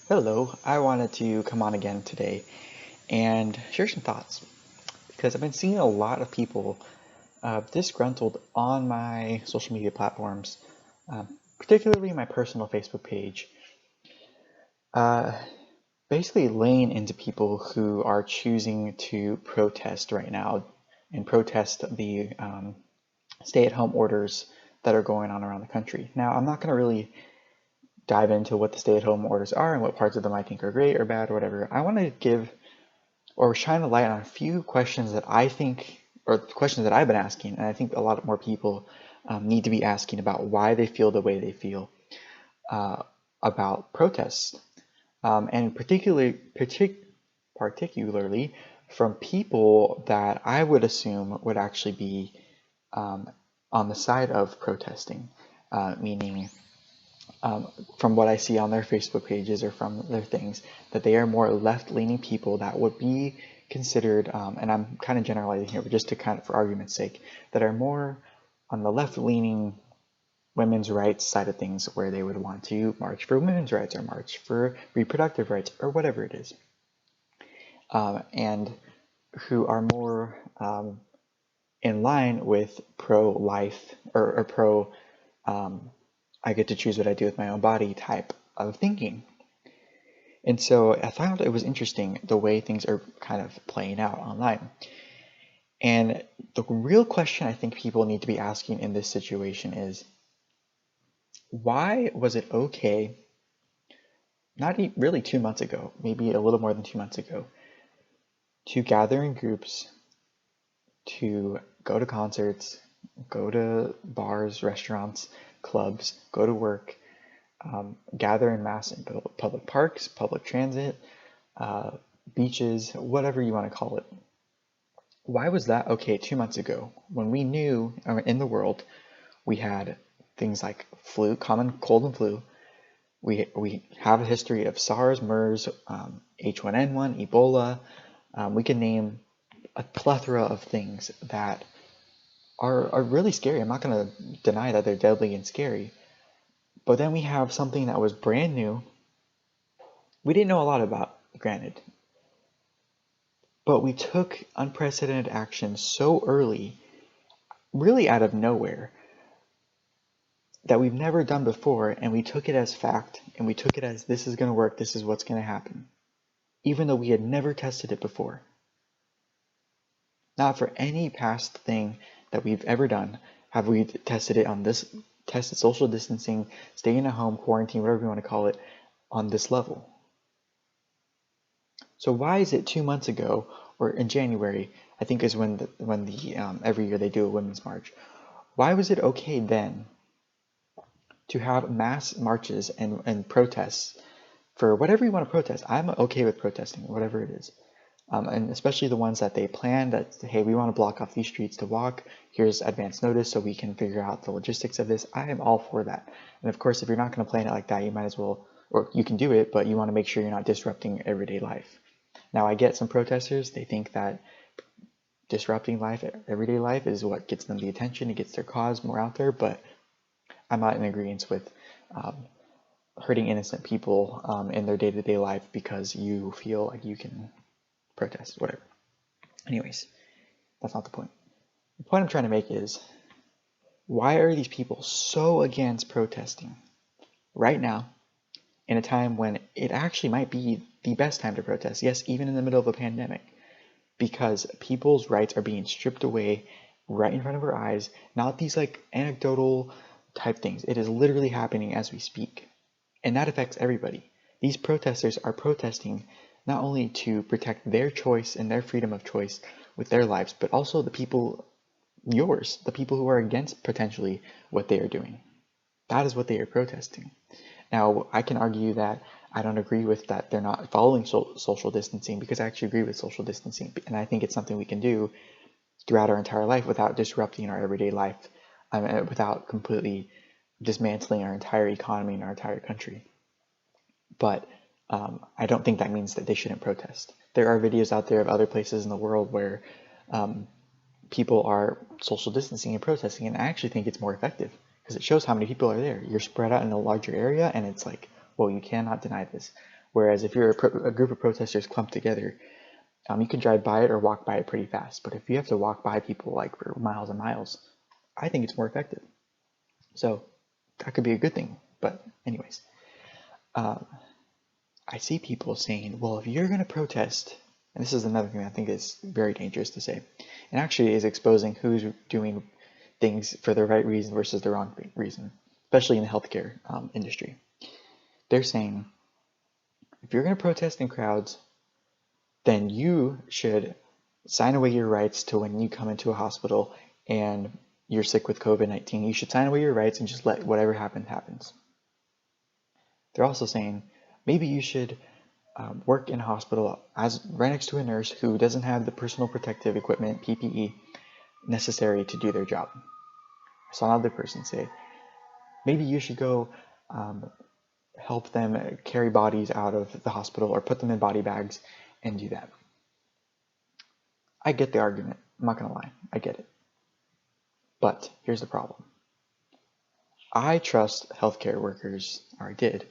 Hello, I wanted to come on again today and share some thoughts because I've been seeing a lot of people disgruntled on my social media platforms, particularly my personal Facebook page, uh, basically laying into people who are choosing to protest right now and protest the stay-at-home orders that are going on around the country. Now, I'm not going to really dive into what the stay-at-home orders are and what parts of them I think are great or bad or whatever. I want to give or shine a light on a few questions that I think, or questions that I've been asking, and I think a lot more people need to be asking about why they feel the way they feel uh, about protests, and particularly from people that I would assume would actually be on the side of protesting, meaning from what I see on their Facebook pages or from their things, that they are more left-leaning people that would be considered, and I'm kind of generalizing here, but just to kind of, for argument's sake, that are more on the left-leaning women's rights side of things, where they would want to march for women's rights or march for reproductive rights or whatever it is, and who are more in line with pro-life or pro I get to choose what I do with my own body type of thinking. And so I found it was interesting the way things are kind of playing out online. And the real question I think people need to be asking in this situation is, why was it okay, not really 2 months ago, maybe a little more than 2 months ago, to gather in groups, to go to concerts, go to bars, restaurants, clubs, go to work, gather in mass in public parks, public transit, uh, beaches, whatever you want to call it. Why was that okay 2 months ago when we knew in the world we had things like flu, common cold and flu? We have a history of SARS, MERS, H1N1, Ebola. We can name a plethora of things that are really scary. I'm not going to deny that they're deadly and scary. But then we have something that was brand new. We didn't know a lot about, granted. But we took unprecedented action so early, really out of nowhere, that we've never done before, and we took it as fact, and we took it as this is going to work, this is what's going to happen, even though we had never tested it before. Not for any past thing that we've ever done have we tested it on this, tested social distancing, staying at home, quarantine, whatever you want to call it, on this level. So why is it 2 months ago, or in January, I think is when the every year they do a women's march. Why was it okay then to have mass marches and protests for whatever you want to protest? I'm okay with protesting, whatever it is. And especially the ones that they plan that, hey, we want to block off these streets to walk. Here's advance notice so we can figure out the logistics of this. I am all for that. And of course, if you're not going to plan it like that, you might as well, or you can do it, but you want to make sure you're not disrupting everyday life. Now, I get some protesters, they think that disrupting life, everyday life, is what gets them the attention, it gets their cause more out there, but I'm not in agreement with hurting innocent people in their day-to-day life because you feel like you can protest, whatever. Anyways, that's not the point. The point I'm trying to make is, why are these people so against protesting right now in a time when it actually might be the best time to protest? Yes, even in the middle of a pandemic, because people's rights are being stripped away right in front of our eyes, not these like anecdotal type things. It is literally happening as we speak. And that affects everybody. These protesters are protesting not only to protect their choice and their freedom of choice with their lives, but also the people, yours, the people who are against potentially what they are doing. That is what they are protesting. Now, I can argue that I don't agree with that they're not following social distancing, because I actually agree with social distancing, and I think it's something we can do throughout our entire life without disrupting our everyday life, without completely dismantling our entire economy and our entire country. But I don't think that means that they shouldn't protest. There are videos out there of other places in the world where people are social distancing and protesting, and I actually think it's more effective because it shows how many people are there. You're spread out in a larger area, and it's like, well, you cannot deny this. Whereas if you're a group of protesters clumped together, you can drive by it or walk by it pretty fast. But if you have to walk by people like for miles and miles, I think it's more effective. So that could be a good thing. But anyways, I see people saying, well, if you're going to protest, and this is another thing I think is very dangerous to say, and actually is exposing who's doing things for the right reason versus the wrong reason, especially in the healthcare industry. They're saying, if you're going to protest in crowds, then you should sign away your rights to when you come into a hospital and you're sick with COVID-19. You should sign away your rights and just let whatever happens, happens. They're also saying, maybe you should work in a hospital as right next to a nurse who doesn't have the personal protective equipment, PPE, necessary to do their job. I saw another person say, maybe you should go help them carry bodies out of the hospital or put them in body bags and do that. I get the argument. I'm not going to lie. I get it. But here's the problem. I trust healthcare workers, or I did,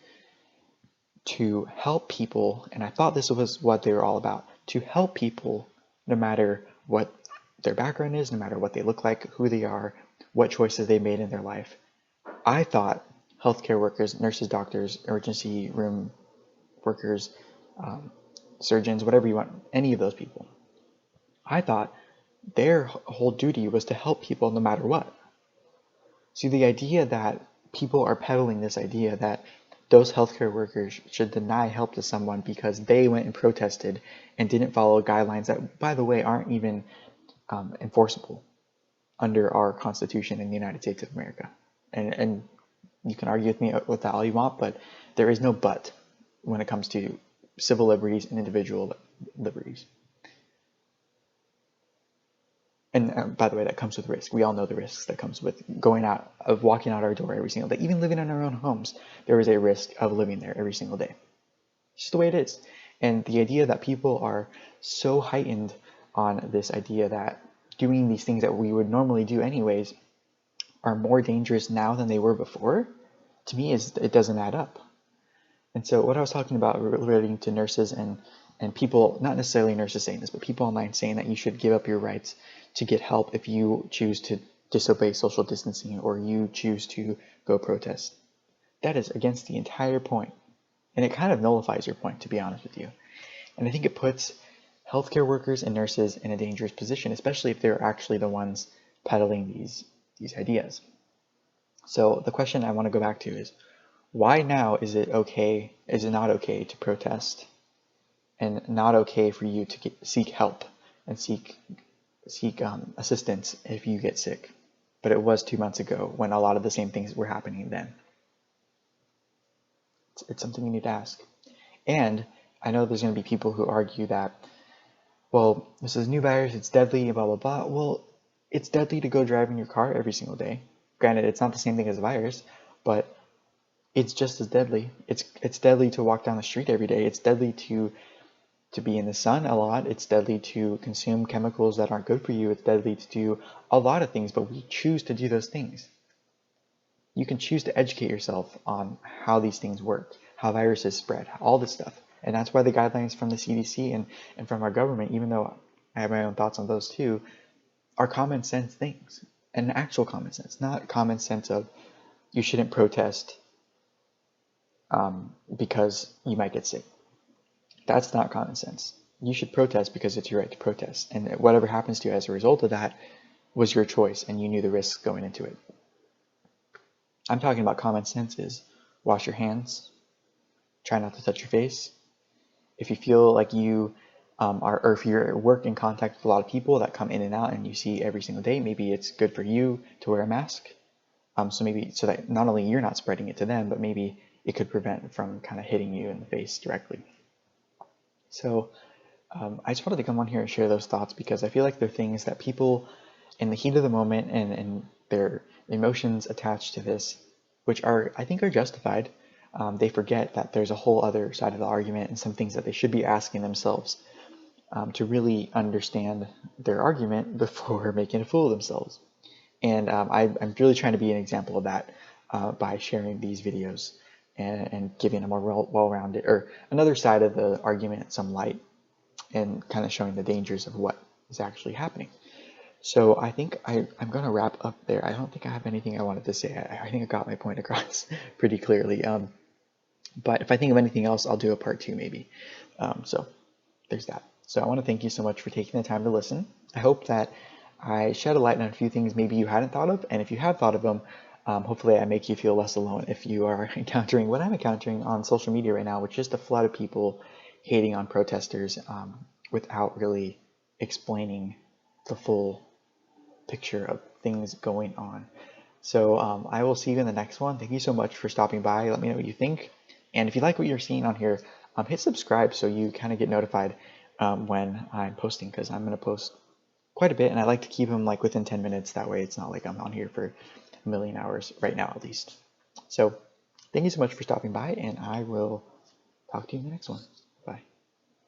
to help people, and I thought this was what they were all about, to help people no matter what their background is, no matter what they look like, who they are, what choices they made in their life. I thought healthcare workers, nurses, doctors, emergency room workers, surgeons, whatever you want, any of those people, I thought their whole duty was to help people no matter what. See, the idea that people are peddling this idea that those healthcare workers should deny help to someone because they went and protested and didn't follow guidelines that, by the way, aren't even enforceable under our Constitution in the United States of America. And you can argue with me with that all you want, but there is no but when it comes to civil liberties and individual liberties. And by the way, that comes with risk. We all know the risks that comes with going out, of walking out our door every single day. Even living in our own homes, there is a risk of living there every single day. It's just the way it is. And the idea that people are so heightened on this idea that doing these things that we would normally do anyways are more dangerous now than they were before, to me, it doesn't add up. And so what I was talking about relating to nurses and people, not necessarily nurses saying this, but people online saying that you should give up your rights to get help if you choose to disobey social distancing or you choose to go protest. That is against the entire point. And it kind of nullifies your point, to be honest with you. And I think it puts healthcare workers and nurses in a dangerous position, especially if they're actually the ones peddling these ideas. So the question I want to go back to is, why now is it not okay to protest and not okay for you to seek help and seek assistance if you get sick? But it was 2 months ago when a lot of the same things were happening then. It's something you need to ask. And I know there's going to be people who argue that, well, this is a new virus, it's deadly, blah, blah, blah. Well, it's deadly to go drive in your car every single day. Granted, it's not the same thing as a virus, but it's just as deadly. It's deadly to walk down the street every day. It's deadly to be in the sun a lot. It's deadly to consume chemicals that aren't good for you. It's deadly to do a lot of things, but we choose to do those things. You can choose to educate yourself on how these things work, how viruses spread, all this stuff. And that's why the guidelines from the CDC and from our government, even though I have my own thoughts on those too, are common sense things. And actual common sense, not common sense of you shouldn't protest because you might get sick. That's not common sense. You should protest because it's your right to protest. And whatever happens to you as a result of that was your choice and you knew the risks going into it. I'm talking about common sense is wash your hands, try not to touch your face. If you feel like you or if you work in contact with a lot of people that come in and out and you see every single day, maybe it's good for you to wear a mask. So that not only you're not spreading it to them, but maybe it could prevent from kind of hitting you in the face directly. So I just wanted to come on here and share those thoughts because I feel like they're things that people in the heat of the moment and their emotions attached to this, which I think are justified, they forget that there's a whole other side of the argument and some things that they should be asking themselves to really understand their argument before making a fool of themselves. And I'm really trying to be an example of that by sharing these videos and giving a more well-rounded, or another side of the argument, some light, and kind of showing the dangers of what is actually happening. So I think I'm going to wrap up there. I don't think I have anything I wanted to say. I think I got my point across pretty clearly. But if I think of anything else, I'll do a part 2 maybe. So there's that. So I want to thank you so much for taking the time to listen. I hope that I shed a light on a few things maybe you hadn't thought of, and if you have thought of them, hopefully I make you feel less alone if you are encountering what I'm encountering on social media right now, which is just a flood of people hating on protesters without really explaining the full picture of things going on. So I will see you in the next one. Thank you so much for stopping by. Let me know what you think. And if you like what you're seeing on here, hit subscribe so you kind of get notified when I'm posting, because I'm going to post quite a bit, and I like to keep them like within 10 minutes. That way it's not like I'm on here for a million hours right now, at least. So thank you so much for stopping by, and I will talk to you in the next one. Bye.